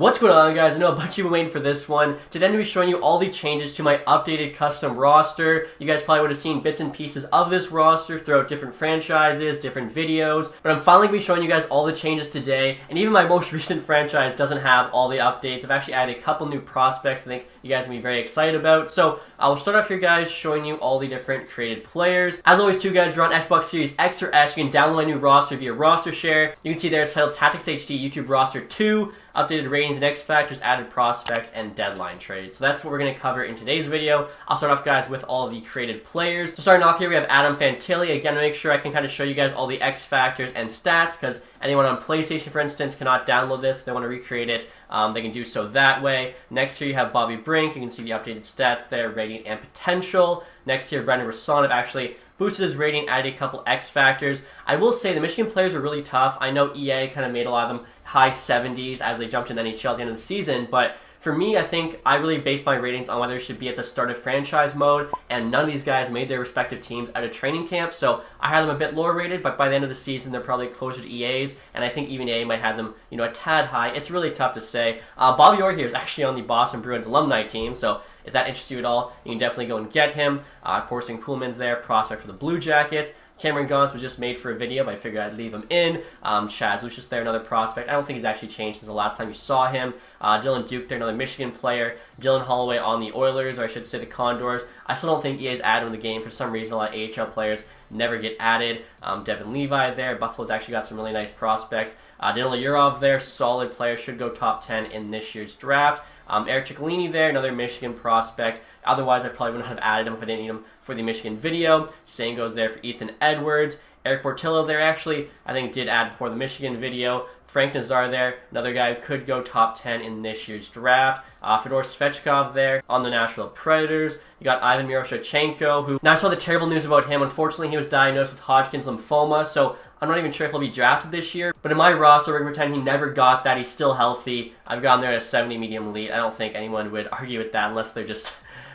What's going on, guys? I know a bunch of you have been waiting for this one. Today I'm going to be showing you all the changes to my updated custom roster. You guys probably would have seen bits and pieces of this roster throughout different franchises, different videos, but I'm finally going to be showing you guys all the changes today, and even my most recent franchise doesn't have all the updates. I've actually added a couple new prospects I think you guys will be very excited about. So I will start off here, guys, showing you all the different created players. As always, too, guys, if you're on Xbox Series X or S, you can download my new roster via roster share. You can see there it's titled TacTixHD YouTube Roster 2. Updated ratings and X factors, added prospects, and deadline trades. So that's what we're going to cover in today's video. I'll start off, guys, with all of the created players. So starting off here, we have Adam Fantilli. Again, to make sure I can kind of show you guys all the X factors and stats, because anyone on PlayStation, for instance, cannot download this. If they want to recreate it, they can do so that way. Next here, you have Bobby Brink. You can see the updated stats there, rating and potential. Next here, Brendan Rassonov actually boosted his rating, added a couple X factors. I will say the Michigan players are really tough. I know EA kind of made a lot of them high 70s as they jumped in the NHL at the end of the season, but for me, I think I really base my ratings on whether it should be at the start of franchise mode, and none of these guys made their respective teams out of training camp, so I had them a bit lower rated, but by the end of the season, they're probably closer to EA's, and I think even EA might have them, a tad high. It's really tough to say. Bobby Orr here is actually on the Boston Bruins alumni team, so if that interests you at all, you can definitely go and get him. Corson Kuhlman's there, prospect for the Blue Jackets. Cameron Gauntz was just made for a video, but I figured I'd leave him in. Chaz Lucius there, another prospect. I don't think he's actually changed since the last time you saw him. Dylan Duke there, another Michigan player. Dylan Holloway on the Oilers, or I should say the Condors. I still don't think EA's added him in the game. For some reason, a lot of AHL players never get added. Devin Levi there. Buffalo's actually got some really nice prospects. Dylan Yurov there, solid player, should go top 10 in this year's draft. Eric Ciccolini there, another Michigan prospect. Otherwise, I probably wouldn't have added him if I didn't need him for the Michigan video. Same goes there for Ethan Edwards. Eric Portillo there, actually, I think did add before the Michigan video. Frank Nazar there, another guy who could go top 10 in this year's draft. Fedor Svechkov there on the Nashville Predators. You got Ivan Miroshnichenko, who... Now, I saw the terrible news about him. Unfortunately, he was diagnosed with Hodgkin's lymphoma, so I'm not even sure if he'll be drafted this year. But in my roster, we're going to pretend he never got that. He's still healthy. I've got him there at a 70 medium elite. I don't think anyone would argue with that unless they're just...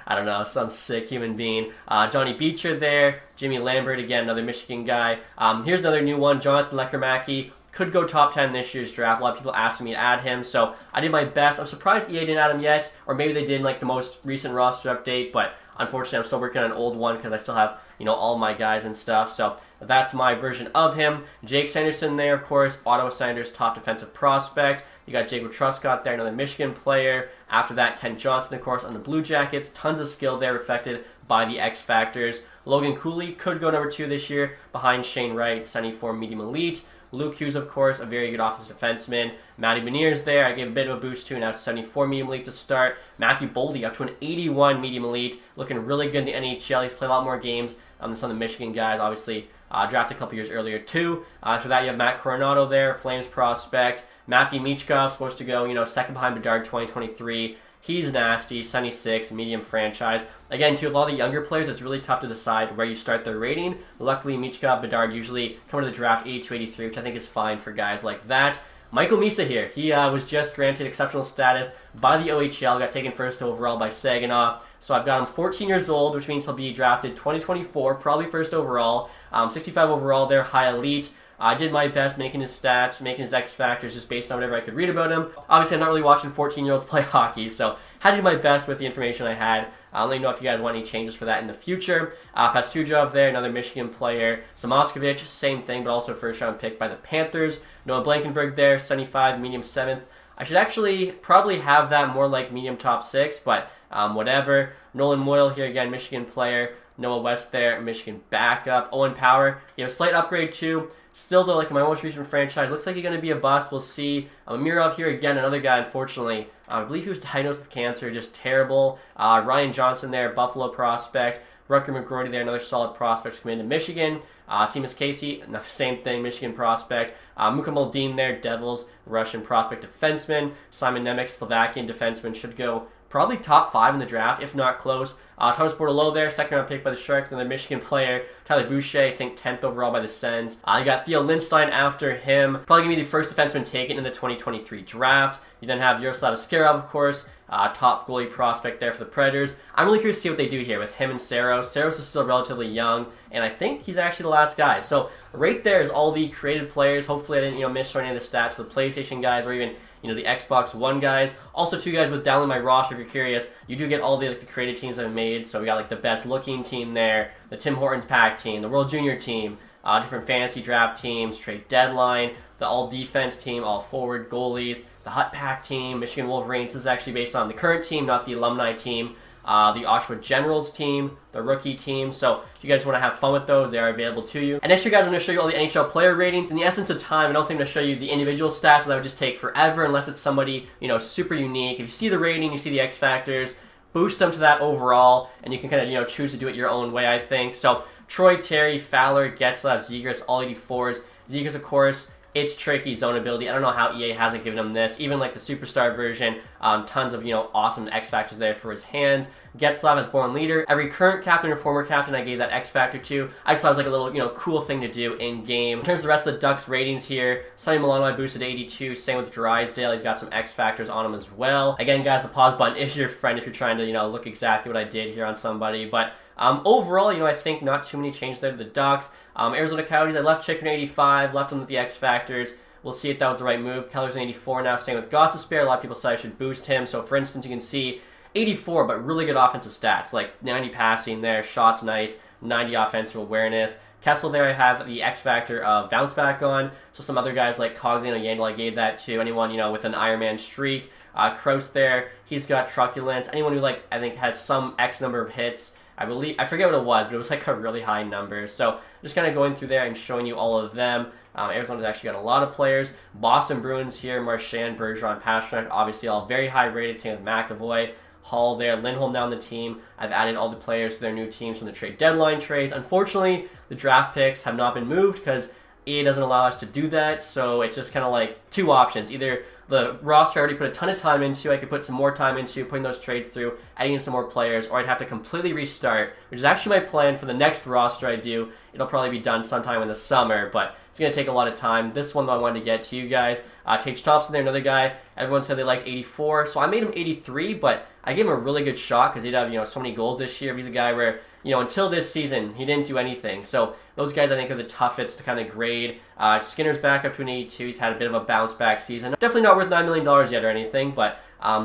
I don't know, some sick human being. Johnny Beecher there. Jimmy Lambert, again, another Michigan guy. Here's another new one, Jonathan Lekermacki. Could go top 10 this year's draft. A lot of people asked me to add him, so I did my best. I'm surprised EA didn't add him yet, or maybe they did in like the most recent roster update, but unfortunately I'm still working on an old one because I still have, all my guys and stuff, so that's my version of him. Jake Sanderson there, of course, Ottawa Senators top defensive prospect. You got Jacob Truscott there, another Michigan player. After that, Ken Johnson, of course, on the Blue Jackets. Tons of skill there reflected by the X Factors. Logan Cooley could go number 2 this year, behind Shane Wright, 74 medium elite. Luke Hughes, of course, a very good offensive defenseman. Matty Beniers there, I gave a bit of a boost to, now 74 medium elite to start. Matthew Boldy up to an 81 medium elite, looking really good in the NHL. He's played a lot more games than some of the Michigan guys, obviously drafted a couple years earlier too. After that, you have Matt Coronado there, Flames prospect. Matthew Michkov supposed to go, second behind Bedard 2023. He's nasty, 76, medium franchise. Again, too, a lot of the younger players, it's really tough to decide where you start their rating. Luckily, Michkov, Bedard usually come to the draft 82, 83, which I think is fine for guys like that. Michael Misa here. He was just granted exceptional status by the OHL, got taken first overall by Saginaw. So I've got him 14 years old, which means he'll be drafted 2024, probably first overall. 65 overall there, high elite. I did my best making his stats, making his X factors just based on whatever I could read about him. Obviously, I'm not really watching 14-year-olds play hockey, so had to do my best with the information I had. Let me know if you guys want any changes for that in the future. Pastujov there, another Michigan player. Samoskevich, same thing, but also first-round pick by the Panthers. Noah Blankenberg there, 75, medium 7th. I should actually probably have that more like medium top 6, but whatever. Nolan Moyle here, again, Michigan player. Noah West there, Michigan backup. Owen Power, a slight upgrade too. Still, though, like in my most recent franchise, looks like he's going to be a bust. We'll see. Amirov here, again, another guy, unfortunately. I believe he was diagnosed with cancer, just terrible. Ryan Johnson there, Buffalo prospect. Rutger McGroarty there, another solid prospect coming into Michigan. Seamus Casey, another same thing, Michigan prospect. Muka Moldin there, Devils, Russian prospect defenseman. Simon Nemec, Slovakian defenseman, should go probably top 5 in the draft, if not close. Thomas Bordelot there, second-round pick by the Sharks, another Michigan player. Tyler Boucher, I think 10th overall by the Sens. You got Theo Lindstein after him. Probably going to be the first defenseman taken in the 2023 draft. You then have Yaroslav Askarov, of course, top goalie prospect there for the Predators. I'm really curious to see what they do here with him and Saros. Saros is still relatively young, and I think he's actually the last guy. So right there is all the created players. Hopefully I didn't miss any of the stats for the PlayStation guys, or even the Xbox One guys. Also, too, guys, with downloading my roster, if you're curious, you do get all the creative teams I've made. So we got like the best looking team there, the Tim Hortons pack team, the World Junior team, different fantasy draft teams, trade deadline, the all defense team, all forward goalies, the Hut pack team, Michigan Wolverines. This is actually based on the current team, not the alumni team. The Oshawa Generals team, the rookie team. So if you guys want to have fun with those, they are available to you. And next year, guys, I'm going to show you all the NHL player ratings. In the essence of time, I don't think I'm going to show you the individual stats. That would just take forever unless it's somebody, super unique. If you see the rating, you see the X factors, boost them to that overall, and you can kind of, choose to do it your own way, I think. So Troy, Terry, Fowler, Getzlav, Zegras, all 84s. Zegras, of course, it's tricky zone ability. I don't know how EA hasn't given him this. Even like the Superstar version, tons of, awesome X factors there for his hands. Getzlav as born leader. Every current captain or former captain I gave that X factor to. I just thought it was like a little, cool thing to do in game. In terms of the rest of the Ducks ratings here, Sonny Milano I boosted to 82. Same with Drysdale. He's got some X factors on him as well. Again, guys, the pause button is your friend if you're trying to, look exactly what I did here on somebody. But overall, I think not too many changes there to the Ducks. Arizona Coyotes, I left Chicken 85, left him with the X factors. We'll see if that was the right move. Keller's an 84 now, staying with Gostisbehere. A lot of people said I should boost him. So, for instance, you can see 84, but really good offensive stats, like 90 passing there, shots nice, 90 offensive awareness. Kessel there, I have the X factor of bounce back on. So some other guys like Cogley and Yandel, I gave that to. Anyone, with an Ironman streak. Kraus there, he's got truculence. Anyone who, I think has some X number of hits. I forget what it was, but it was like a really high number. So just kind of going through there and showing you all of them. Arizona's actually got a lot of players. Boston Bruins here, Marchand, Bergeron, Pastrnak, obviously all very high rated. Same with McAvoy, Hall there, Lindholm down the team. I've added all the players to their new teams from the trade deadline trades. Unfortunately, the draft picks have not been moved because EA doesn't allow us to do that. So it's just kind of like two options. Either the roster I already put a ton of time into, I could put some more time into putting those trades through, adding in some more players, or I'd have to completely restart, which is actually my plan for the next roster I do. It'll probably be done sometime in the summer, but it's going to take a lot of time. This one, though, I wanted to get to you guys. Tage Thompson there, another guy. Everyone said they liked 84, so I made him 83, but I gave him a really good shot because he'd have, so many goals this year. He's a guy where, until this season, he didn't do anything. So those guys, I think, are the toughest to kind of grade. Skinner's back up to an 82. He's had a bit of a bounce-back season. Definitely not worth $9 million yet or anything, but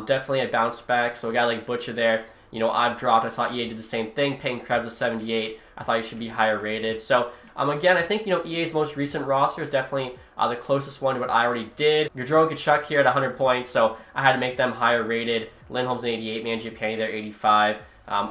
definitely a bounce-back. So a guy like Butcher there, I've dropped. I saw EA did the same thing, paying Krebs a 78. I thought he should be higher rated. So, again, I think, EA's most recent roster is definitely the closest one to what I already did. Gaudreau and Kachuk here at 100 points, so I had to make them higher rated. Lindholm's an 88, Mangiapane there, 85.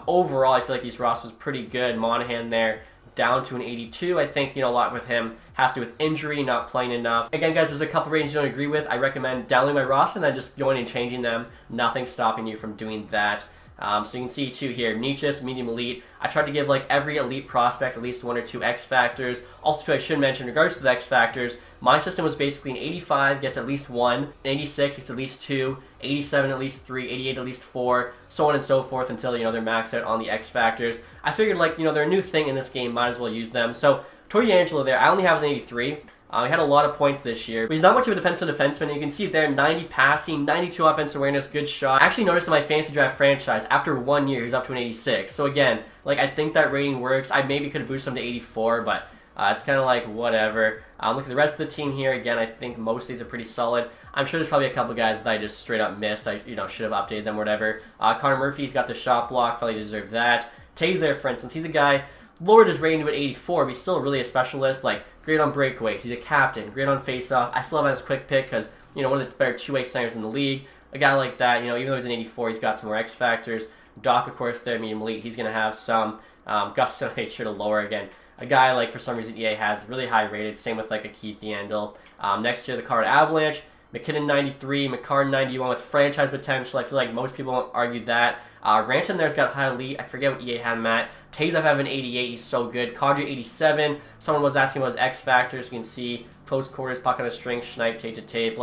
Overall, I feel like these rosters pretty good. Monahan there, down to an 82. I think, a lot with him has to do with injury, not playing enough. Again, guys, there's a couple ratings you don't agree with. I recommend downloading my roster and then just going and changing them. Nothing stopping you from doing that. So you can see, too, here, Nietzsche's medium elite. I tried to give, every elite prospect at least 1 or 2 X factors. Also, too, I should mention, in regards to the X factors, my system was basically an 85 gets at least 1, an 86 gets at least 2, 87 at least 3, 88 at least 4, so on and so forth until, they're maxed out on the X factors. I figured, they're a new thing in this game, might as well use them. So, Tori Angelo there, I only have an 83. He had a lot of points this year, but he's not much of a defensive defenseman. You can see there, 90 passing, 92 offensive awareness, good shot. I actually noticed in my fantasy draft franchise, after 1 year, he's up to an 86. So again, I think that rating works. I maybe could have boosted him to 84, but it's kind of whatever. Look at the rest of the team here. Again, I think most of these are pretty solid. I'm sure there's probably a couple guys that I just straight up missed. I should have updated them or whatever. Connor Murphy's got the shot block. Probably deserved that. Taze there, for instance. He's a guy, lowered his rating to an 84, but he's still really a specialist. Great on breakaways. He's a captain. Great on faceoffs. I still have him as quick pick because, one of the better two-way centers in the league. A guy like that, even though he's an 84, he's got some more X factors. Doc, of course, there, medium elite. He's going to have some. Gus is going to make sure to lower again. A guy, for some reason, EA has really high rated. Same with, a Keith Yandel. Next year, the Colorado Avalanche. McKinnon 93, McCarn 91 with franchise potential. I feel like most people won't argue that. Ranton there's got high elite. I forget what EA had him at. Taze I have an 88. He's so good. Kadri 87. Someone was asking about his X factors. You can see close quarters, puck on a string, snipe, tape to tape.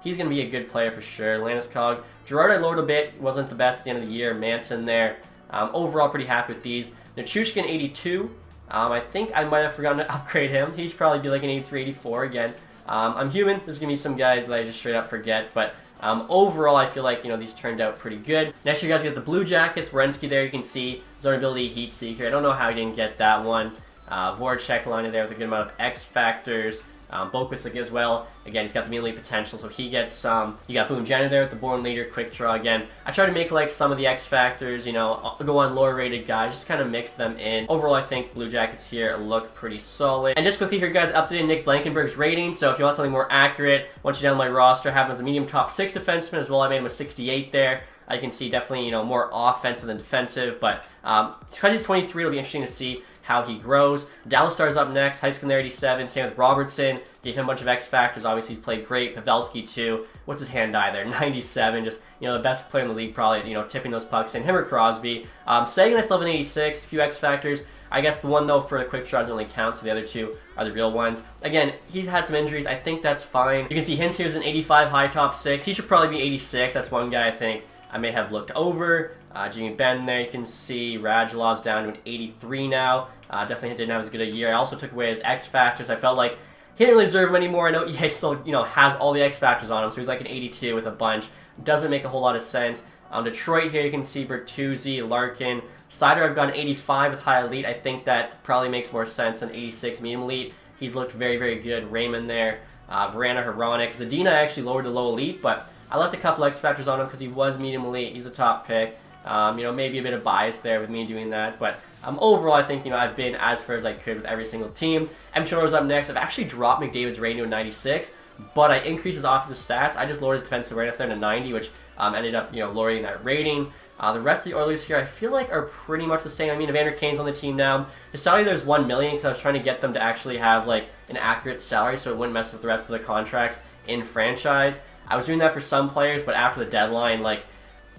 He's going to be a good player for sure. Landeskog. Gerard I lowered a bit. Wasn't the best at the end of the year. Manson there. Overall, pretty happy with these. Nichushkin 82. I think I might have forgotten to upgrade him. He should probably be an 83, 84 again. I'm human. There's going to be some guys that I just straight up forget, but overall, I feel like, these turned out pretty good. Next, you guys get the Blue Jackets. Werenski there, you can see. Zone ability, Heat Seeker. I don't know how he didn't get that one. Voracek line there with a good amount of X factors. Boquist as well. Again, he's got the medium elite potential, so he gets some. You got Boone Jenner there with the Born Leader, Quick Draw. Again, I try to make like some of the X factors, you know, go on lower rated guys, just kind of mix them in. Overall, I think Blue Jackets here look pretty solid. And just quickly here, guys, updated Nick Blankenberg's rating. So if you want something more accurate, once you download my roster, I have him as a medium top 6 defenseman as well. I made him a 68 there. I can see definitely, you know, more offensive than defensive, but 2023 will be interesting to see how he grows. Dallas Stars up next, High School 87, same with Robertson. Gave him a bunch of X factors. Obviously, he's played great. Pavelski, too. What's his hand eye there? 97. Just, you know, the best player in the league, probably, you know, tipping those pucks in. Him or Crosby. Sagan, I still have an 86. A few X factors. I guess the one, though, for the quick draw doesn't really count, so the other two are the real ones. Again, he's had some injuries. I think that's fine. You can see Hintz here's an 85 high top 6. He should probably be 86. That's one guy I think I may have looked over. Jimmy Benn there, you can see Radulov's down to an 83 now. Definitely didn't have as good a year. I also took away his X factors. I felt like he didn't really deserve him anymore. I know EA still, you know, has all the X factors on him, so he's like an 82 with a bunch. Doesn't make a whole lot of sense. Detroit here, you can see Bertuzzi, Larkin. Sider, I've gone 85 with high elite. I think that probably makes more sense than 86 medium elite. He's looked very, very good. Raymond there. Verana, Hronik. Zadina I actually lowered to low elite, but I left a couple X factors on him because he was medium elite. He's a top pick. You know, maybe a bit of bias there with me doing that, but overall, I think, you know, I've been as fair as I could with every single team. Mchoro's up next. I've actually dropped McDavid's rating to a 96, but I increased his offensive stats. I just lowered his defensive awareness there to 90, which ended up, you know, lowering that rating. The rest of the Oilers here, I feel like, are pretty much the same. I mean, Evander Kane's on the team now. His salary there's $1 million because I was trying to get them to actually have, like, an accurate salary so it wouldn't mess with the rest of the contracts in franchise. I was doing that for some players, but after the deadline, like,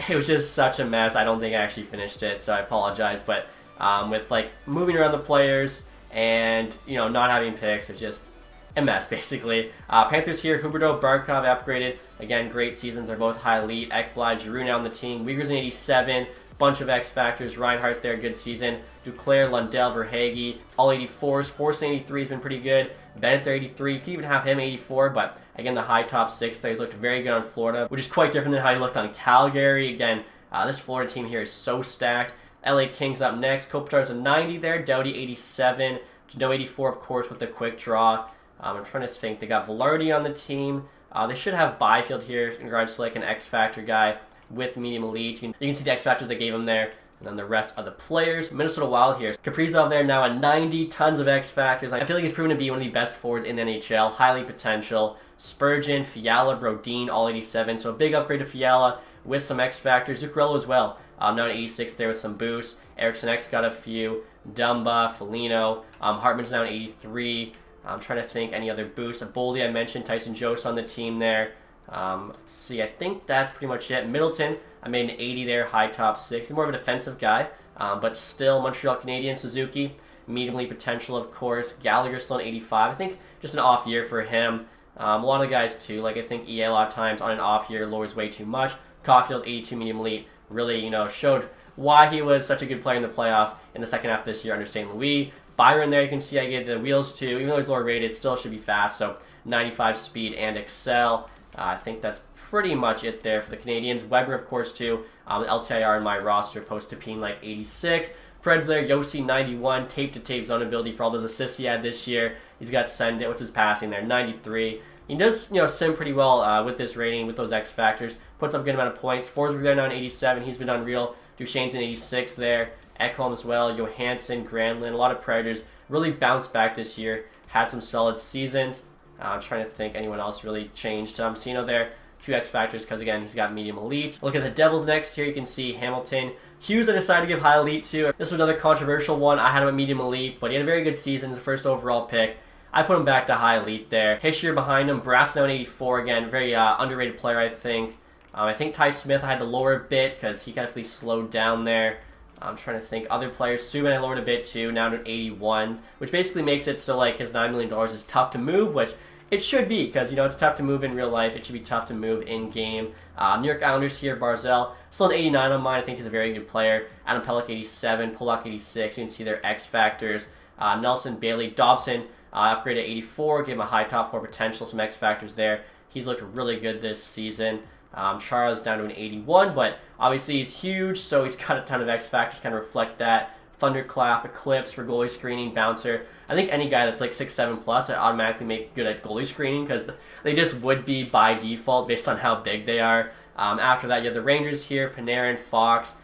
it was just such a mess. I don't think I actually finished it, so I apologize. But with like moving around the players and, you know, not having picks, it's just a mess basically. Panthers here, Huberdeau, Barkov upgraded. Again, great seasons. They're both high elite. Ekblad, Giroux now on the team. Uyghur's an 87. Bunch of X factors. Reinhardt there, good season. Duclair, Lundell, Verhaeghe, all 84s. Force 83 has been pretty good. Bennett there, 83. You could even have him 84, but again, the high top 6 there. He's looked very good on Florida, which is quite different than how he looked on Calgary. Again, this Florida team here is so stacked. LA Kings up next. Kopitar's a 90 there. Doughty, 87. No 84, of course, with the quick draw. I'm trying to think. They got Velarde on the team. They should have Byfield here in regards to like an X factor guy with medium elite. You can see the X factors they gave him there. And then the rest of the players. Minnesota Wild here. Kaprizov there now at 90. Tons of X factors. I feel like he's proven to be one of the best forwards in the NHL. Highly potential. Spurgeon, Fiala, Brodin, all 87. So a big upgrade to Fiala with some X factors. Zuccarello as well. Now at 86 there with some boosts. Eriksson X got a few. Dumba, Foligno. Hartman's now at 83. I'm trying to think any other boosts. Boldy I mentioned. Tyson Jost on the team there. Let's see. I think that's pretty much it. Middleton, I made an 80 there. High top 6. He's more of a defensive guy. But still Montreal Canadiens. Suzuki. Medium-elite potential, of course. Gallagher still an 85. I think just an off year for him. A lot of guys too. Like I think EA a lot of times on an off year lowers way too much. Caulfield, 82 medium elite. Really, you know, showed why he was such a good player in the playoffs in the second half of this year under St. Louis. Byron there, you can see I gave the wheels to. Even though he's lower rated, still should be fast. So 95 speed and excel. I think that's pretty much it there for the Canadians. Weber, of course, too. LTIR in my roster, post to peen like 86. Preds there, Yossi 91, tape-to-tape zone ability for all those assists he had this year. He's got send it. What's his passing there? 93. He does, you know, sim pretty well with this rating, with those X factors. Puts up a good amount of points. Forsberg there now in 87. He's been unreal. Duchesne's in 86 there. Ekholm as well. Johansson, Granlund, a lot of Predators. Really bounced back this year. Had some solid seasons. I'm trying to think anyone else really changed. Sino there. A few X factors because, again, he's got medium elite. Look at the Devils next here. You can see Hamilton. Hughes I decided to give high elite to. This was another controversial one. I had him at medium elite, but he had a very good season. He's the first overall pick. I put him back to high elite there. Hischier behind him. Brass now in 84 again. Very underrated player, I think. I think Ty Smith I had to lower a bit because he definitely slowed down there. I'm trying to think. Other players. Subban I lowered a bit too. Now to 81, which basically makes it so like his $9 million is tough to move, which it should be because, you know, it's tough to move in real life. It should be tough to move in game. New York Islanders here. Barzell. Still an 89 on mine. I think he's a very good player. Adam Pelech 87. Pollock 86. You can see their X factors. Nelson, Bailey, Dobson. Upgraded at 84, gave him a high top 4 potential, some X factors there. He's looked really good this season. Charles down to an 81, but obviously he's huge, so he's got a ton of X factors, kind of reflect that. Thunderclap, Eclipse for goalie screening, Bouncer. I think any guy that's like 6'7 plus, I automatically make good at goalie screening because they just would be by default based on how big they are. After that, you have the Rangers here, Panarin, Fox,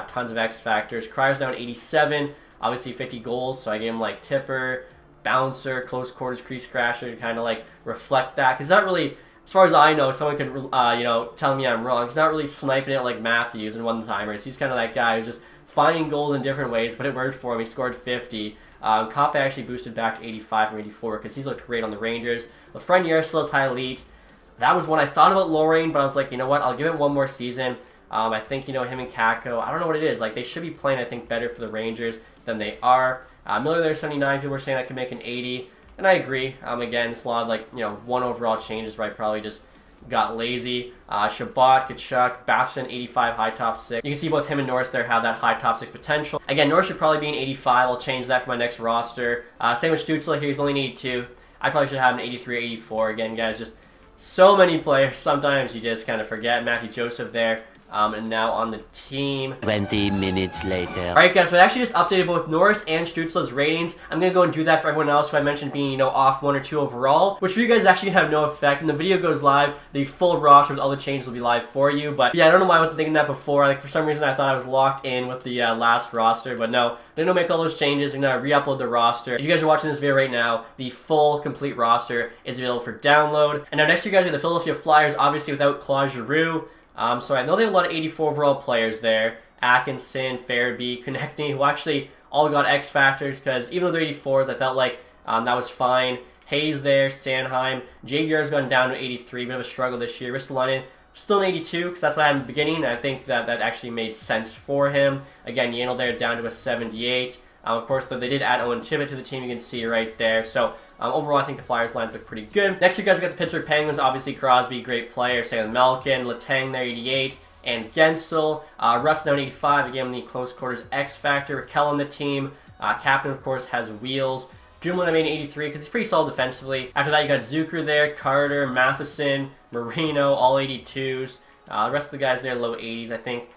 tons of X factors. Cryer's down 87, obviously 50 goals, so I gave him like Tipper, Bouncer, Close Quarters, Crease Crasher to kind of like reflect that. Because not really, as far as I know, someone could tell me I'm wrong. He's not really sniping it like Matthews and one-timers. He's kind of that guy who's just finding goals in different ways, but it worked for him. He scored 50. Kopp actually boosted back to 85 from 84 because he's looked great on the Rangers. Lafreniere still has high elite. That was one I thought about lowering, but I was like, you know what? I'll give it one more season. I think, him and Kakko, I don't know what it is. Like, they should be playing, I think, better for the Rangers than they are. Miller there, 79. People were saying I could make an 80, and I agree. Again, it's a lot of, one overall changes where I probably just got lazy. Shabbat, Kachuk, Batherson, 85, high top 6. You can see both him and Norris there have that high top 6 potential. Again, Norris should probably be an 85. I'll change that for my next roster. Same with Stützle here. He's only an 82. I probably should have an 83 or 84. Again, guys, just so many players. Sometimes you just kind of forget. Matthew Joseph there. And now on the team. 20 minutes later. Alright guys, so I actually just updated both Norris and Stützle's ratings. I'm going to go and do that for everyone else who I mentioned being, off 1 or 2 overall, which for you guys actually have no effect. When the video goes live, the full roster with all the changes will be live for you. But yeah, I don't know why I wasn't thinking that before. Like, for some reason I thought I was locked in with the last roster, but no. They're going to make all those changes. They're going to re-upload the roster. If you guys are watching this video right now, the full, complete roster is available for download. And now next to you guys are the Philadelphia Flyers, obviously without Claude Giroux. So I know they have a lot of 84 overall players there. Atkinson, Farabee, Konechny, who actually all got X factors because even though they're 84s, I felt like that was fine. Hayes there, Sanheim. JVR's gone down to 83, bit of a struggle this year. Ristolainen, still an 82 because that's what I had in the beginning. I think that actually made sense for him. Again, Yandel there down to a 78. Of course, though, they did add Owen Tippett to the team. You can see right there. So overall, I think the Flyers lines look pretty good. Next, you guys got the Pittsburgh Penguins. Obviously, Crosby, great player. Sam Malkin, Letang there, 88. And Gensel. Russ down 85. Again, the close quarters X Factor. Raquel on the team. Captain, of course, has wheels. Dumoulin, I made 83 because he's pretty solid defensively. After that, you got Zucker there, Carter, Matheson, Marino, all 82s. The rest of the guys there, low 80s, I think.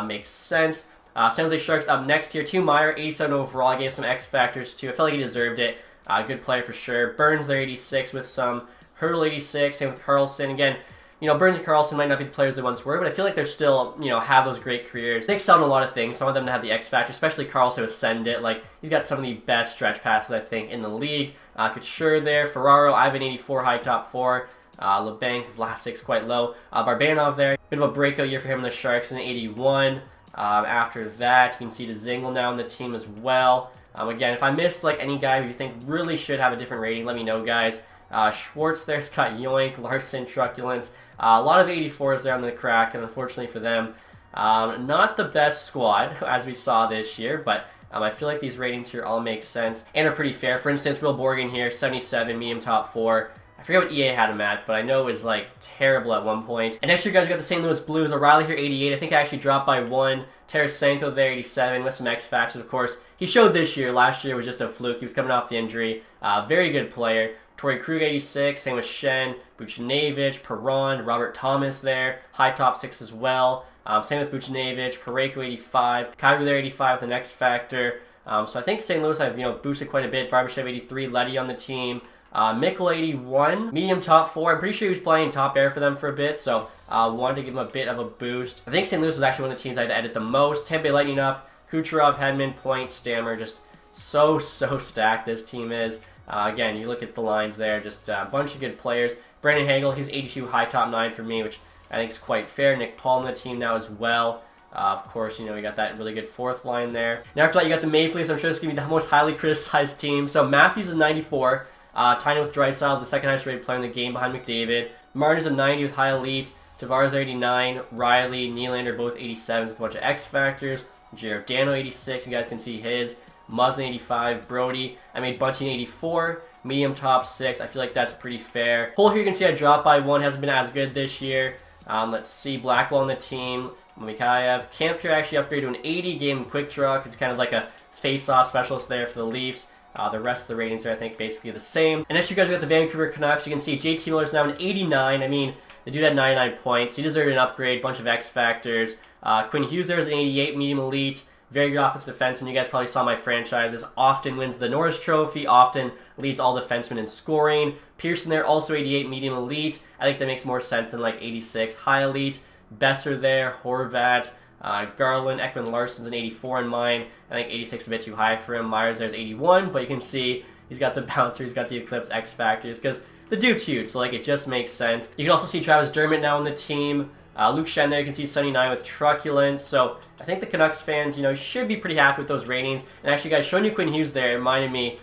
Makes sense. San Jose Sharks up next here. 2 Meyer, 87 overall. I gave some X factors too. I felt like he deserved it. Good player for sure. Burns there, 86 with some. Hurdle, 86. Same with Carlson. Again, Burns and Carlson might not be the players they once were, but I feel like they're still, have those great careers. They excel in a lot of things. Some of them have the X factor, especially Carlson with Send It. Like, he's got some of the best stretch passes, I think, in the league. Couture there. Ferraro, Ivan, 84, high top 4. LeBanc, Vlasic's quite low. Barbanov there. Bit of a breakout year for him in the Sharks, an 81. After that, you can see DeZingle now on the team as well. Again, if I missed any guy who you think really should have a different rating, let me know, guys. Schwartz there, Scott Yoink, Larson, Truculence. A lot of 84s there on the crack, and unfortunately for them, not the best squad, as we saw this year, but I feel like these ratings here all make sense and are pretty fair. For instance, Will Borgen here, 77, medium top 4. I forget what EA had him at, but I know it was terrible at one point. And next year, guys, we got the St. Louis Blues. O'Reilly here, 88. I think I actually dropped by 1. Tarasenko there, 87, with some X factors, of course. He showed this year. Last year was just a fluke. He was coming off the injury. Very good player. Torrey Krug, 86. Same with Shen, Buchnevich, Perron, Robert Thomas there. High top 6 as well. Same with Buchnevich, Parayko, 85. Kyrie there, 85 with an X factor. So I think St. Louis I've boosted quite a bit. Barbashev, 83. Letty on the team. Mikkel, 81, medium top 4. I'm pretty sure he was playing top air for them for a bit, so wanted to give him a bit of a boost. I think St. Louis was actually one of the teams I had to edit the most. Tampa Bay Lightning up, Kucherov, Hedman, Point, Stammer, just so stacked this team is. Again, you look at the lines there, just a bunch of good players. Brandon Hagel, he's 82, high top 9 for me, which I think is quite fair. Nick Paul on the team now as well. Of course, we got that really good 4th line there. Now after that, you got the Maple Leafs. I'm sure this is going to be the most highly criticized team. So Matthews is 94. Tying with Draisaitl is the second highest rated player in the game behind McDavid. Martin's a 90 with high elite. Tavares 89. Riley, Nylander both 87s with a bunch of X factors. Giordano 86. You guys can see his. Muzzin 85. Brody. I made Bunting 84. Medium top 6. I feel like that's pretty fair. Hole here you can see I dropped by 1. Hasn't been as good this year. Let's see. Blackwell on the team. Mikhaev. Camp here actually upgraded to an 80. Gave him quick draw because he's kind of like a face-off specialist there for the Leafs. The rest of the ratings are, I think, basically the same. And as you guys got the Vancouver Canucks, you can see JT Miller's now an 89. I mean, the dude had 99 points. He deserved an upgrade, bunch of X factors. Quinn Hughes there is an 88, medium elite. Very good offensive defenseman. You guys probably saw my franchises. Often wins the Norris Trophy. Often leads all defensemen in scoring. Pearson there, also 88, medium elite. I think that makes more sense than like 86, high elite. Besser there, Horvat, Garland, Ekman Larson's an 84 in mine. I think 86 is a bit too high for him. Myers there's 81, but you can see he's got the bouncer, he's got the Eclipse X Factors, because the dude's huge, so like it just makes sense. You can also see Travis Dermott now on the team. Luke Shen there, you can see 79 with Truculence. So I think the Canucks fans, should be pretty happy with those ratings. And actually, guys, showing you Quinn Hughes there reminded me,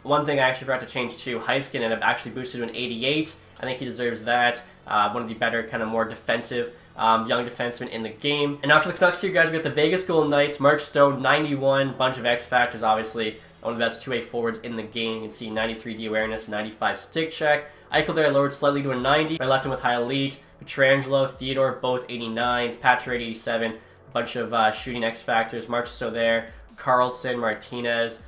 one thing I actually forgot to change too. Heiskin ended up actually boosted to an 88. I think he deserves that. One of the better, kind of more defensive young defensemen in the game. And after the Canucks here, guys, we got the Vegas Golden Knights. Mark Stone, 91. Bunch of X Factors, obviously. One of the best two-way forwards in the game. You can see 93 D awareness, 95 stick check. Eichel there lowered slightly to a 90. I left him with high elite. Petrangelo, Theodore, both 89s. Patrick 87. A bunch of shooting X Factors. Marchessault there. Carlson, Martinez.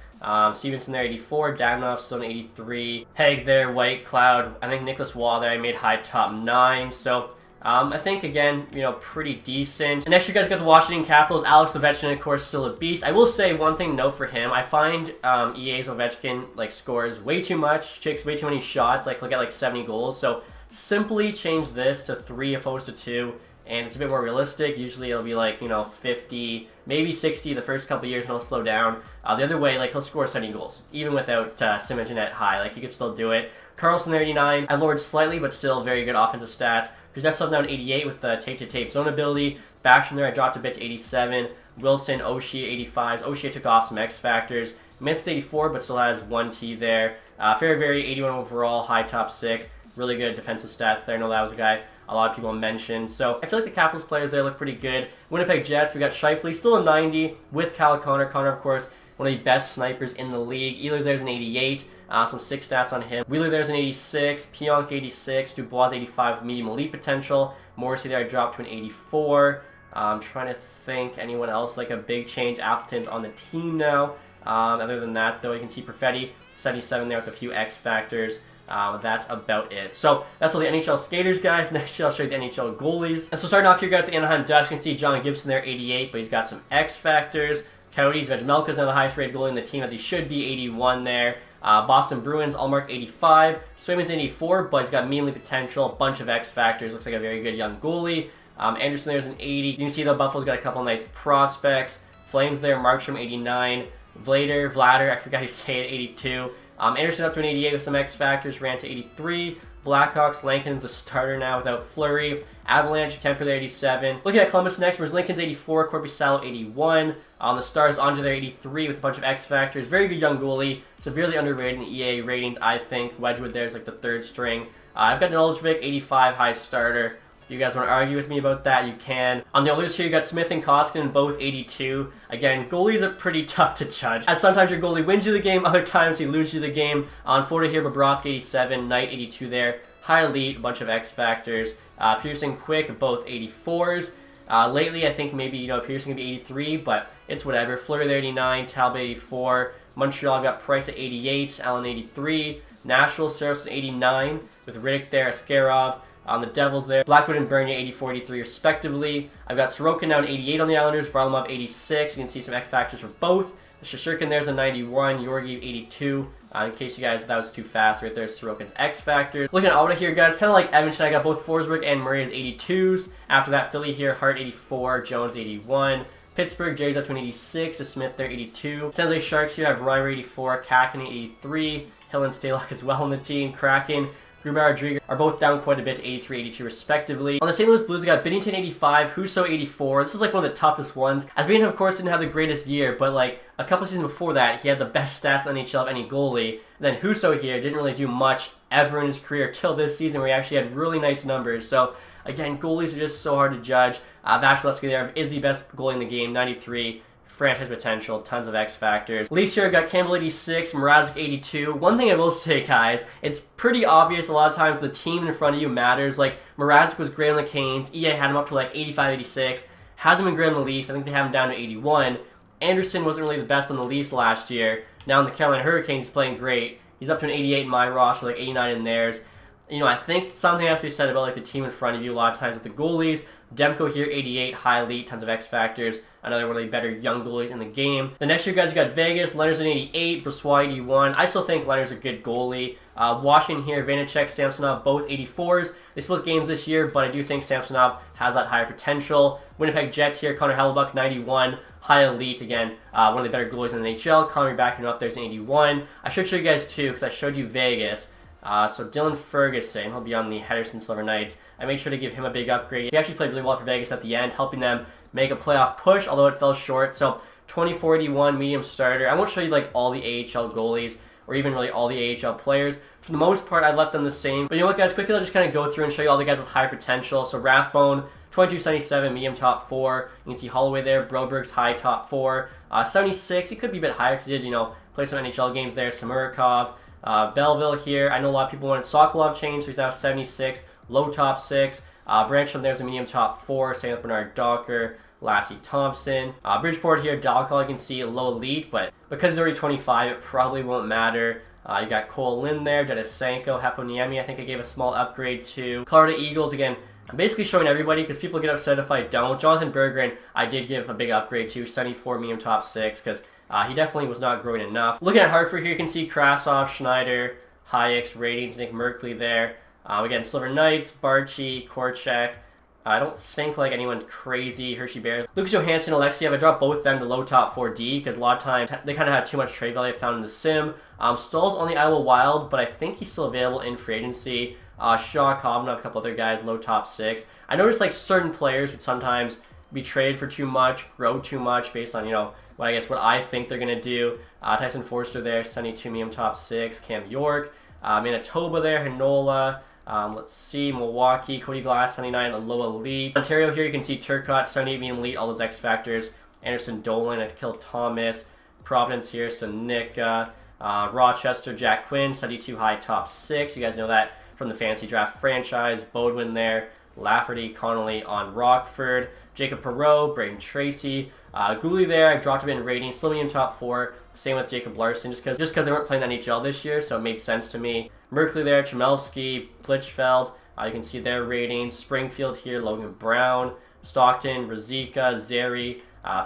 Stevenson there, 84. Dagnov still an 83. Haig there, White Cloud. I think Nicholas Waugh there, I made high top 9. So I think, again, pretty decent. And next, you guys got the Washington Capitals. Alex Ovechkin, of course, still a beast. I will say one thing, note for him. I find EA's Ovechkin, scores way too much, takes way too many shots, look at, 70 goals. So simply change this to 3 opposed to 2, and it's a bit more realistic. Usually it'll be 50, maybe 60 the first couple years, and he'll slow down. The other way, he'll score 70 goals, even without Simmons at high. He could still do it. Carlson there, 89. I lowered slightly, but still very good offensive stats. Kuznetsov down 88 with the tape-to-tape zone ability. Backstrom there, I dropped a bit to 87. Wilson, Oshie, 85s. Oshie took off some X Factors. Mintz 84, but still has 1 T there. Ferriberry, 81 overall, high top 6. Really good defensive stats there. I know that was a guy a lot of people mentioned. So I feel like the Capitals players there look pretty good. Winnipeg Jets, we got Scheifele, still a 90 with Kyle Connor. Connor, of course, one of the best snipers in the league. Ehlers there's an 88. Some 6 stats on him. Wheeler there's an 86. Pionk 86. Dubois 85 with medium elite potential. Morrissey there I dropped to an 84. I'm trying to think anyone else a big change. Appleton's on the team now. Other than that, though, you can see Perfetti 77 there with a few X Factors. That's about it. So that's all the NHL skaters, guys. Next year I'll show you the NHL goalies. And so starting off here, guys, the Anaheim Ducks, you can see John Gibson there, 88, but he's got some X Factors. Coyotes, Vejmelka's now the highest rated goalie in the team, as he should be, 81 there. Boston Bruins, Allmark 85. Swayman's 84, but he's got meanly potential, a bunch of X Factors. Looks like a very good young goalie. Anderson there's an 80. You can see the Buffalo's got a couple nice prospects. Flames there, Markstrom 89. Vladar, I forgot how you say it, 82. Anderson up to an 88 with some X Factors, ran to 83. Blackhawks, Lincoln's the starter now without Fleury. Avalanche, Kemper there, 87. Looking at Columbus next, where's Lincoln's 84, Korpisalo 81. The Stars, Andre there, 83 with a bunch of X Factors. Very good young goalie, severely underrated in EA ratings, I think. Wedgwood there's the 3rd string. I've got Noljic, 85, high starter. If you guys want to argue with me about that, you can. On the Oilers here, you got Smith and Koskinen, both 82. Again, goalies are pretty tough to judge, as sometimes your goalie wins you the game, other times he loses you the game. On Florida here, Bobrovsky, 87, Knight, 82 there. High elite, a bunch of X Factors. Pearson, Quick, both 84s. Lately, I think maybe, Pearson can be 83, but it's whatever. Fleury there, 89. Talbot, 84. Montreal got Price at 88. Allen, 83. Nashville, Saracen, 89. With Riddick there, Askarov. On the Devils there, Blackwood and Bernier, 84, 83 respectively. I've got Sorokin down 88 on the Islanders. Varlamov, 86. You can see some X Factors for both. Shishkin there's a 91. Georgiev, 82. In case you guys, that was too fast, right there, Sorokin's X Factor. Looking at Ottawa here, guys, kind of like Edmonton, I got both Forsberg and Murray as 82s. After that, Philly here, Hart 84, Jones 81. Pittsburgh, Jerry's up to an 86, to Smith there, 82. San Jose Sharks here, I have Reimer 84, Kakin 83. Hill and Stalock as well on the team. Kraken, Grubauer, Driedger are both down quite a bit to 83, 82 respectively. On the St. Louis Blues, we got Binnington 85, Husso 84. This is one of the toughest ones, as Binnington, of course, didn't have the greatest year, but a couple seasons before that, he had the best stats in the NHL of any goalie. And then Husso here didn't really do much ever in his career till this season, where he actually had really nice numbers. So again, goalies are just so hard to judge. Vasilevsky there is the best goalie in the game, 93. Franchise potential, tons of X Factors. Leafs here got Campbell 86, Mrazek 82. One thing I will say, guys, it's pretty obvious a lot of times the team in front of you matters. Mrazek was great on the Canes. EA had him up to 85, 86. Hasn't been great on the Leafs. I think they have him down to 81. Anderson wasn't really the best on the Leafs last year. Now in the Carolina Hurricanes, he's playing great. He's up to an 88 in my roster, 89 in theirs. I think something has to be said about the team in front of you a lot of times with the goalies. Demko here, 88, high elite, tons of X factors. Another one of the better young goalies in the game. The next year, guys, you got Vegas. Leonard's an 88, Brossois 81. I still think Leonard's a good goalie. Washington here, Vanacek, Samsonov, both 84s. They split games this year, but I do think Samsonov has that higher potential. Winnipeg Jets here, Connor Hellebuck, 91. High elite, again, one of the better goalies in the NHL. Connor backing up, there's an 81. I should show you guys too, because I showed you Vegas. So Dylan Ferguson, he'll be on the Henderson Silver Knights. I made sure to give him a big upgrade. He actually played really well for Vegas at the end, helping them make a playoff push, although it fell short. So 2481 medium starter. I won't show you like all the AHL goalies or even really all the AHL players. For the most part, I left them the same. But you know what, guys? Quickly, I'll just kind of go through and show you all the guys with high potential. So Rathbone, 2277, medium top 4. You can see Holloway there. Broberg's high top 4. 76, he could be a bit higher because he did, play some NHL games there. Samurikov. Belleville here. I know a lot of people wanted Sokolov change, so he's now 76. Low top 6. Brancham there's a medium top 4. Same with Bernard Docker. Lassie Thompson. Bridgeport here, Dalcall, you can see low elite, but because he's already 25, it probably won't matter. You got Cole Lynn there, Denisenko, Heponiemi, I think I gave a small upgrade to. Colorado Eagles, again, I'm basically showing everybody because people get upset if I don't. Jonathan Berggren, I did give a big upgrade to, 74 medium top 6, because he definitely was not growing enough. Looking at Hartford here, you can see Krasov, Schneider, Hayek's ratings, Nick Merkley there. Again, Silver Knights, Barchi, Korchak. I don't think like anyone crazy. Hershey Bears. Lucas Johansson, Alexiev, I dropped both of them to low top 4D because a lot of times they kind of had too much trade value I found in the sim. Stoll's on the Iowa Wild, but I think he's still available in free agency. Shaw, Kovnov, a couple other guys, low top 6. I noticed like certain players would sometimes be traded for too much, grow too much based on, what I think they're going to do. Tyson Forster there, 72 medium top 6. Cam York. Manitoba there, Hanola. Let's see, Milwaukee, Cody Glass, 79, a low elite. Ontario here, you can see Turcotte, 78 medium elite, all those X factors. Anderson Dolan, I killed Thomas. Providence here, Stanika. Rochester, Jack Quinn, 72 high top 6. You guys know that from the Fantasy Draft franchise. Bodwin there. Lafferty, Connolly on Rockford. Jacob Perreault, Braden Tracy. Gooley there, I dropped him in rating, still medium top 4. Same with Jacob Larson, just because they weren't playing NHL this year, so it made sense to me. Merkley there, Chmelevsky, Blichfeld. You can see their ratings. Springfield here, Logan Brown. Stockton, Ruzicka, Zeri,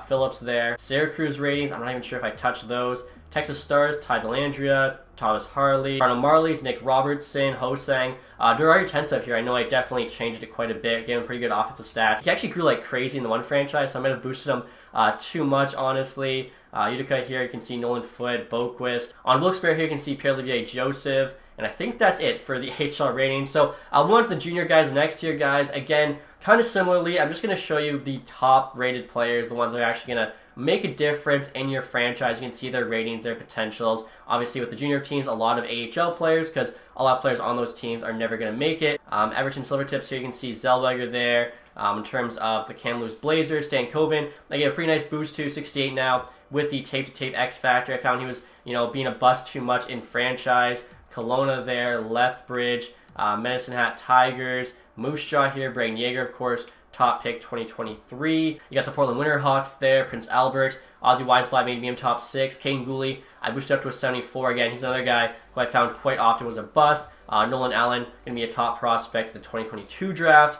Phillips there. Syracuse ratings, I'm not even sure if I touched those. Texas Stars, Ty Delandria, Thomas Harley. Arnold Marley's, Nick Robertson, Hosang. Durari Chensev here, I know I definitely changed it quite a bit, gave him pretty good offensive stats. He actually grew like crazy in the one franchise, so I might have boosted him too much, honestly. Utica here, you can see Nolan Foote, Boquist. On Wilkes-Barre here, you can see Pierre-Olivier Joseph. And I think that's it for the HL ratings. So I'll move on to the junior guys, next tier guys. Again, kind of similarly, I'm just going to show you the top rated players, the ones that are actually going to make a difference in your franchise. You can see their ratings, their potentials. Obviously, with the junior teams, a lot of AHL players, because a lot of players on those teams are never going to make it. Everton Silvertips here, you can see Zellweger there. In terms of the Kamloops Blazers, Stan Coven, I gave a pretty nice boost to 68 now with the tape-to-tape X Factor. I found he was, being a bust too much in franchise. Kelowna there, Lethbridge, Medicine Hat Tigers, Moose Jaw here, Braden Yeager, of course, top pick 2023. You got the Portland Winterhawks there, Prince Albert, Ozzy Weisblatt made me top 6, Kane Gooley, I boosted up to a 74. Again, he's another guy who I found quite often was a bust. Nolan Allen, going to be a top prospect in the 2022 draft.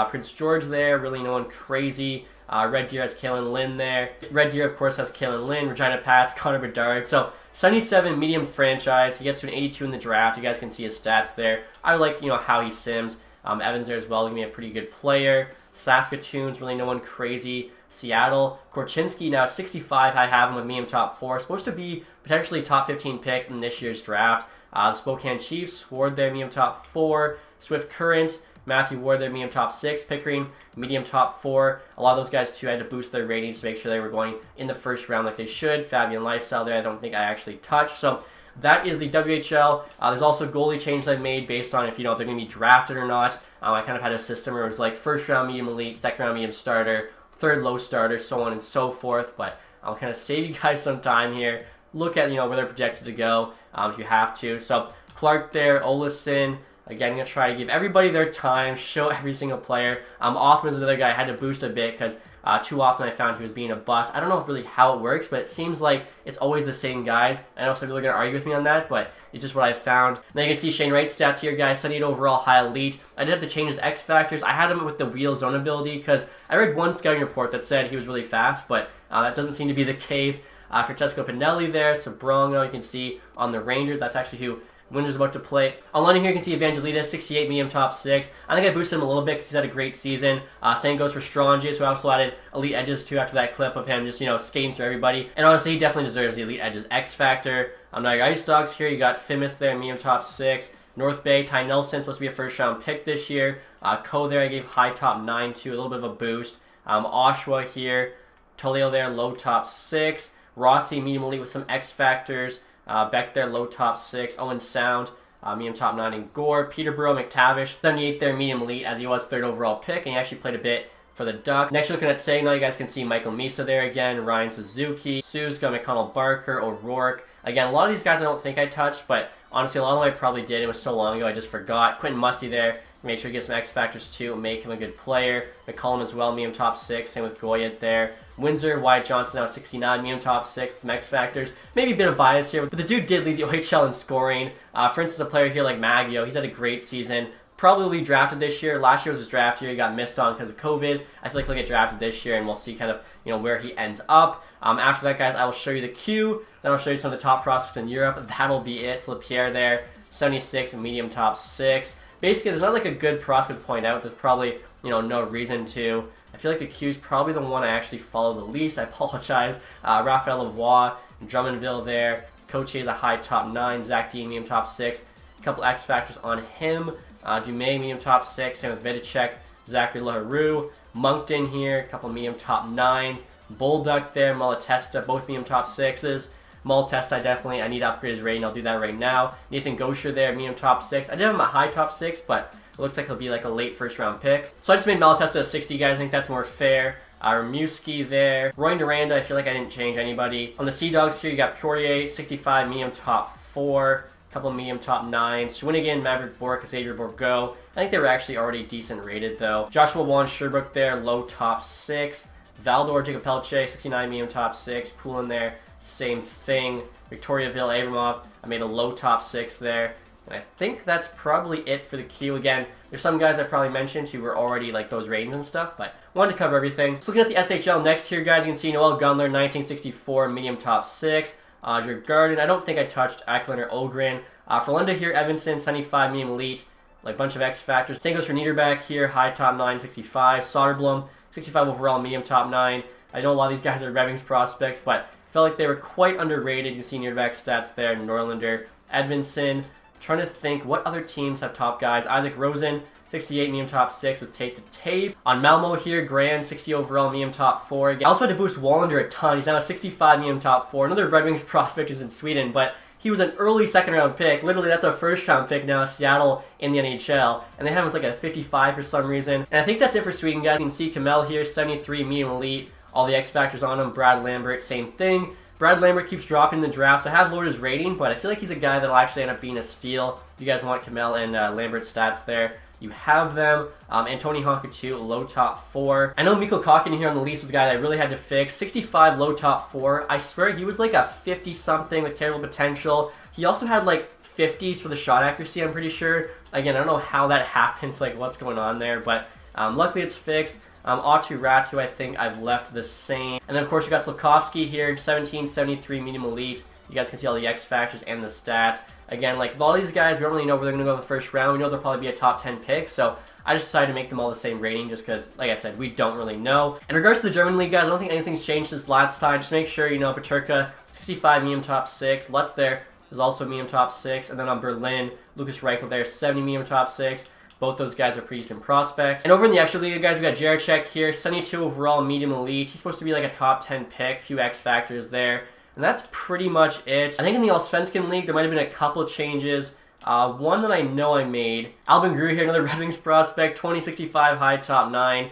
Prince George there, really no one crazy. Red Deer has Kalen Lynn there. Red Deer, of course, has Kalen Lynn, Regina Pats, Connor Bedard. So 77 medium franchise. He gets to an 82 in the draft. You guys can see his stats there. I like, how he sims. Evans there as well, going to be a pretty good player. Saskatoon's really no one crazy. Seattle, Korchinski now 65. I have him with medium top 4. Supposed to be potentially top 15 pick in this year's draft. The Spokane Chiefs, Ward there, medium top 4. Swift Current, Matthew Ward there, medium top 6. Pickering, medium top 4. A lot of those guys, too, had to boost their ratings to make sure they were going in the first round like they should. Fabian Lysell there, I don't think I actually touched. So that is the WHL. There's also goalie changes I've made based on if, they're going to be drafted or not. I kind of had a system where it was like first round medium elite, second round medium starter, third low starter, so on and so forth. But I'll kind of save you guys some time here. Look at, where they're projected to go if you have to. So Clark there, Olison, Again, I'm going to try to give everybody their time, show every single player. Othman's another guy I had to boost a bit because too often I found he was being a bust. I don't know really how it works, but it seems like it's always the same guys. I know some people are going to argue with me on that, but it's just what I found. Now you can see Shane Wright's stats here, guys. 78 overall, high elite. I did have to change his X factors. I had him with the wheel zone ability because I read one scouting report that said he was really fast, but that doesn't seem to be the case. Francesco Pinelli there, Sobrongo, you can see on the Rangers. That's actually who Windsor's about to play. On London here, you can see Evangelidis, 68 medium top 6. I think I boosted him a little bit because he's had a great season. Same goes for Strangius, who also added elite edges too after that clip of him just, skating through everybody. And honestly, he definitely deserves the elite edges X factor. Now your Ice Dogs here, you got Fimis there, medium top 6. North Bay, Ty Nelson, supposed to be a first round pick this year. Ko there, I gave high top 9 to, a little bit of a boost. Oshawa here, Tolio there, low top 6. Rossi, medium elite with some X factors. Beck there, low top 6. Owen Sound, medium top 9. And Gore, Peterborough, McTavish, 78 there, medium elite, as he was 3rd overall pick, and he actually played a bit for the Duck. Next, you're looking at Saginaw, you guys can see Michael Misa there again, Ryan Suzuki, Suzuka, McConnell Barker, O'Rourke. Again, a lot of these guys I don't think I touched, but honestly, a lot of them I probably did. It was so long ago, I just forgot. Quentin Musty there, make sure you get some X factors too, make him a good player. McCollum as well, medium top 6, same with Goyet there. Windsor, Wyatt Johnson now 69, medium top 6, some X factors. Maybe a bit of bias here, but the dude did lead the OHL in scoring. For instance, a player here like Maggio, he's had a great season. Probably will be drafted this year. Last year was his draft year. He got missed on because of COVID. I feel like he'll get drafted this year, and we'll see kind of where he ends up. After that, guys, I will show you the queue. Then I'll show you some of the top prospects in Europe. That'll be it. So Lapierre there, 76, medium top 6. Basically, there's not like a good prospect to point out. There's probably no reason to. I feel like the queue's probably the one I actually follow the least. I apologize. Raphael Lavoie, Drummondville there. Coach is a high top 9. Zach Dean, medium top 6. A couple X factors on him. Dumais, medium top 6. Same with Vidicek. Zachary LaRue. Moncton here, a couple medium top 9s. Bolduc there. Malatesta, both medium top 6s. Malatesta, I need to upgrade his rating. I'll do that right now. Nathan Gosher there, medium top 6. I did have him a high top 6, but it looks like he'll be like a late first round pick. So I just made Malatesta a 60, guys. I think that's more fair. Ramuski there. Roy Duranda, I feel like I didn't change anybody. On the Sea Dogs here, you got Poirier, 65, medium top 4. A couple medium top 9s. Schwinnigan, Maverick Bork, Xavier Bourgault. I think they were actually already decent rated, though. Joshua Wan Sherbrooke there, low top 6. Valdor, Jacob Pelche, 69, medium top 6. Poulin there, same thing. Victoriaville, Abramov, I made a low top 6 there. And I think that's probably it for the queue. Again, there's some guys I probably mentioned who were already like those ratings and stuff, but wanted to cover everything. So looking at the SHL next here, guys, you can see Noel Gunler, 1964, medium top 6. Drew Garden, I don't think I touched Eklund or Ogren. For Linda here, Evanson, 75, medium elite. Like bunch of X factors. Same goes for Niederback here, high top 9, 65. Soderblom, 65 overall, medium top 9. I know a lot of these guys are Revings prospects, but felt like they were quite underrated. You can see Niederback's stats there. Norlander, Edvinson. Trying to think what other teams have top guys. Isaac Rosen, 68 medium top 6 with tape to tape. On Malmo here, Grand, 60 overall, medium top 4. I also had to boost Wallander a ton. He's now a 65 medium top 4. Another Red Wings prospect who's in Sweden, but he was an early second round pick. Literally, that's a first round pick now, Seattle in the NHL. And they have him as like a 55 for some reason. And I think that's it for Sweden, guys. You can see Kamel here, 73 medium elite. All the X factors on him. Brad Lambert, same thing. Brad Lambert keeps dropping in the draft, so I have lowered his rating, but I feel like he's a guy that'll actually end up being a steal. If you guys want Kamel and Lambert's stats there, you have them. Antoni Honka 2, low top 4. I know Mikko Kokkin here on the Leafs was a guy that I really had to fix. 65, low top 4. I swear he was like a 50-something with terrible potential. He also had like 50s for the shot accuracy, I'm pretty sure. Again, I don't know how that happens, like what's going on there, but luckily it's fixed. Atu Ratu, I think I've left the same. And then, of course, you got Slavkovsky here, 17, 73, medium elite. You guys can see all the X factors and the stats. Again, like, all these guys, we don't really know where they're going to go in the first round. We know they'll probably be a top 10 pick, so I just decided to make them all the same rating just because, like I said, we don't really know. In regards to the German League, guys, I don't think anything's changed since last time. Just make sure, Paterka, 65, medium top 6. Lutz there is also medium top 6. And then on Berlin, Lucas Reichel there, 70, medium top 6. Both those guys are pretty decent prospects. And over in the Extra League, guys, we got Jaracek here, 72 overall, medium elite. He's supposed to be like a top 10 pick, few X factors there. And that's pretty much it. I think in the Allsvenskan League, there might have been a couple changes. One that I know I made. Albin Grew here, another Red Wings prospect, 2065 high top 9.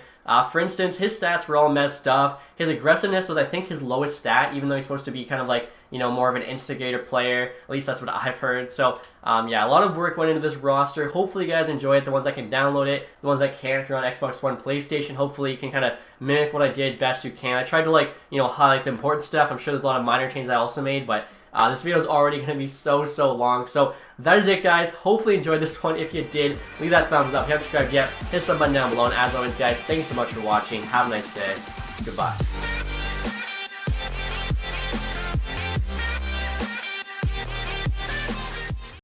For instance, his stats were all messed up. His aggressiveness was, I think, his lowest stat, even though he's supposed to be kind of like, more of an instigator player. At least that's what I've heard. So, yeah, a lot of work went into this roster. Hopefully you guys enjoy it. The ones that can download it, the ones that can't, if you're on Xbox One, PlayStation, hopefully you can kind of mimic what I did best you can. I tried to, like, highlight the important stuff. I'm sure there's a lot of minor changes I also made, but this video is already going to be so long. So that is it, guys. Hopefully you enjoyed this one. If you did, leave that thumbs up. If you haven't subscribed yet, hit the button down below. And as always, guys, thanks so much for watching. Have a nice day. Goodbye.